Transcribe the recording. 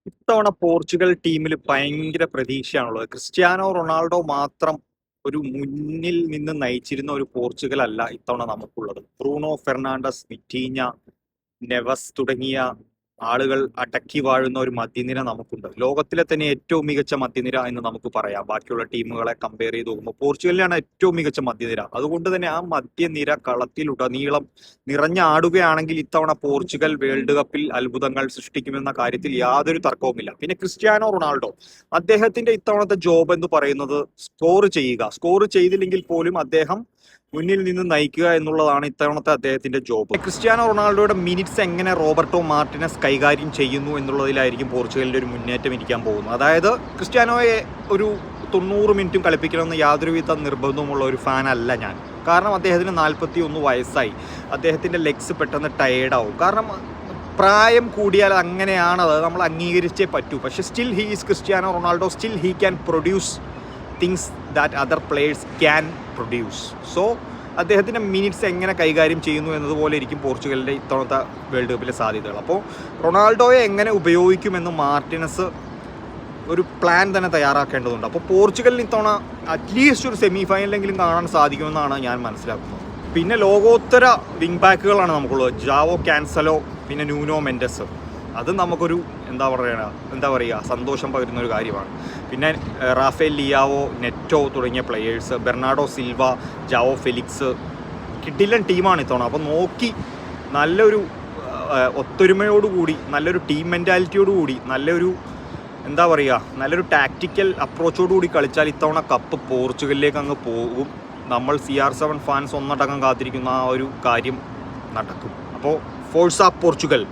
ഇത്തവണ പോർച്ചുഗൽ ടീമിൽ ഭയങ്കര പ്രതീക്ഷയാണുള്ളത്. ക്രിസ്ത്യാനോ റൊണാൾഡോ മാത്രം ഒരു മുന്നിൽ നിന്ന് നയിച്ചിരുന്ന ഒരു പോർച്ചുഗൽ അല്ല ഇത്തവണ നമുക്കുള്ളത്. ബ്രൂണോ ഫെർണാണ്ടസ്, വിറ്റീഞ്ഞ, നെവസ് തുടങ്ങിയ ആളുകൾ അടക്കി വാഴുന്ന ഒരു മധ്യനിര നമുക്കുണ്ട്. ലോകത്തിലെ തന്നെ ഏറ്റവും മികച്ച മധ്യനിര എന്ന് നമുക്ക് പറയാം. ബാക്കിയുള്ള ടീമുകളെ കമ്പയർ ചെയ്ത് നോക്കുമ്പോൾ പോർച്ചുഗലിലാണ് ഏറ്റവും മികച്ച മധ്യനിര. അതുകൊണ്ട് തന്നെ ആ മധ്യനിര കളത്തിലുടനീളം നിറഞ്ഞാടുകയാണെങ്കിൽ ഇത്തവണ പോർച്ചുഗൽ വേൾഡ് കപ്പിൽ അത്ഭുതങ്ങൾ സൃഷ്ടിക്കുമെന്ന കാര്യത്തിൽ യാതൊരു തർക്കവുമില്ല. പിന്നെ ക്രിസ്ത്യാനോ റൊണാൾഡോ, അദ്ദേഹത്തിന്റെ ഇത്തവണത്തെ ജോബ് എന്ന് പറയുന്നത് സ്കോർ ചെയ്യുക. സ്കോർ ചെയ്തില്ലെങ്കിൽ പോലും അദ്ദേഹം മുന്നിൽ നിന്ന് നയിക്കുക എന്നുള്ളതാണ് ഇത്തവണത്തെ അദ്ദേഹത്തിന്റെ ജോബ്. ക്രിസ്ത്യാനോ റൊണാൾഡോയുടെ മിനിറ്റ്സ് എങ്ങനെ റോബർട്ടോ മാർട്ടിനസ് കൈകാര്യം ചെയ്യുന്നു എന്നുള്ളതിലായിരിക്കും പോർച്ചുഗലിന്റെ ഒരു മുന്നേറ്റം ഇരിക്കാൻ പോകുന്നത്. അതായത് ക്രിസ്ത്യാനോയെ ഒരു 90 മിനിറ്റും കളിപ്പിക്കണമെന്ന് യാതൊരുവിധ നിർബന്ധവുമുള്ള ഒരു ഫാൻ അല്ല ഞാൻ. കാരണം അദ്ദേഹത്തിന് 41 വയസ്സായി. അദ്ദേഹത്തിന്റെ ലെഗ്സ് പെട്ടെന്ന് ടയേർഡാവും. കാരണം പ്രായം കൂടിയാൽ അങ്ങനെയാണ്, അത് നമ്മൾ അംഗീകരിച്ചേ പറ്റൂ. പക്ഷെ still he is Cristiano Ronaldo, still he can produce things that other players can produce. So അദ്ദേഹത്തിൻ്റെ മിനിറ്റ്സ് എങ്ങനെ കൈകാര്യം ചെയ്യുന്നു എന്നതുപോലെ ഇരിക്കും പോർച്ചുഗലിൻ്റെ ഇത്തവണത്തെ വേൾഡ് കപ്പിലെ സാധ്യതകൾ. അപ്പോൾ റൊണാൾഡോയെ എങ്ങനെ ഉപയോഗിക്കുമെന്ന് മാർട്ടിനസ് ഒരു പ്ലാൻ തന്നെ തയ്യാറാക്കേണ്ടതുണ്ട്. അപ്പോൾ പോർച്ചുഗലിന് ഇത്തവണ അറ്റ്ലീസ്റ്റ് ഒരു സെമി ഫൈനലെങ്കിലും കാണാൻ സാധിക്കുമെന്നാണ് ഞാൻ മനസ്സിലാക്കുന്നത്. പിന്നെ ലോകോത്തര വിങ് ബാക്കുകളാണ് നമുക്കുള്ളത്. ജാവോ ക്യാൻസലോ, പിന്നെ ന്യൂനോ മെൻഡസ്. അത് നമുക്കൊരു എന്താ പറയുക സന്തോഷം പകരുന്ന ഒരു കാര്യമാണ്. പിന്നെ റാഫേൽ ലിയാവോ, നെറ്റോ തുടങ്ങിയ players, Bernardo Silva, Joao Felix, കിഡിലൻ ടീമാണ് ഇത്തവണ. അപ്പോൾ നോക്കി നല്ലൊരു ഒത്തൊരുമയോടുകൂടി, നല്ലൊരു ടീം മെൻറ്റാലിറ്റിയോടുകൂടി, നല്ലൊരു ടാക്റ്റിക്കൽ അപ്രോച്ചോടുകൂടി കളിച്ചാൽ ഇത്തവണ കപ്പ് പോർച്ചുഗലിലേക്ക് അങ്ങ് പോകും. നമ്മൾ CR7 ഫാൻസ് ഒന്നടങ്കം കാത്തിരിക്കുന്ന ആ ഒരു കാര്യം നടക്കും. അപ്പോൾ ഫോഴ്സ പോർച്ചുഗൽ.